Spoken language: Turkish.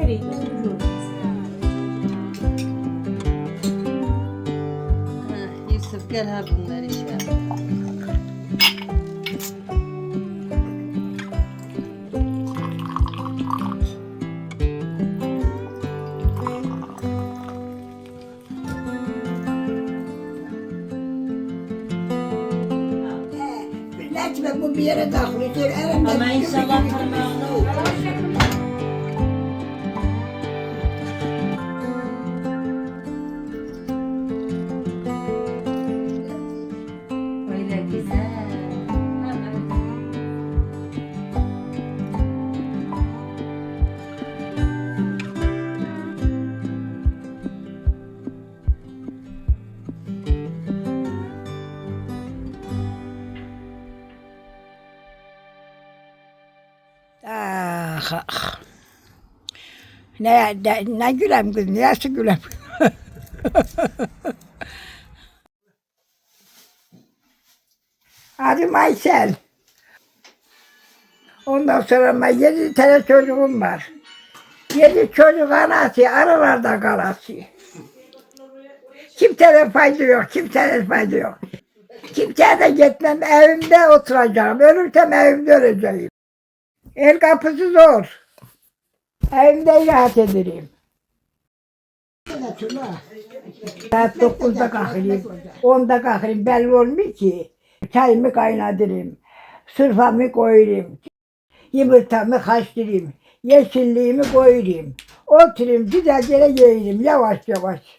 gereği oturuyoruz mesela. Yusuf gel ha bunları işe. Necmi bu bir yere takılıyor. Ama inşallah parmağını olur. Öyle güzel. Ah, ah. Ne gülem kız, nasıl gülem? Adım Aysel. Ondan sonra 7 tane çocuğum var. 7 çocuk anası, aralarda kalası. Kimseye fayda yok, kimseye fayda yok. Kimseye de gitmem, evimde oturacağım. Ölürsem evimde öleceğim. El kapısı zor. Evimde rahat ederim. Saat 9'da kalkayım, 10'da kalkayım, belli olmuyor ki. Çayımı kaynatırım, sırfamı koyarım, yumurtamı haşlarım, yeşilliğimi koyarım. Oturayım, güzelce yerim yavaş yavaş.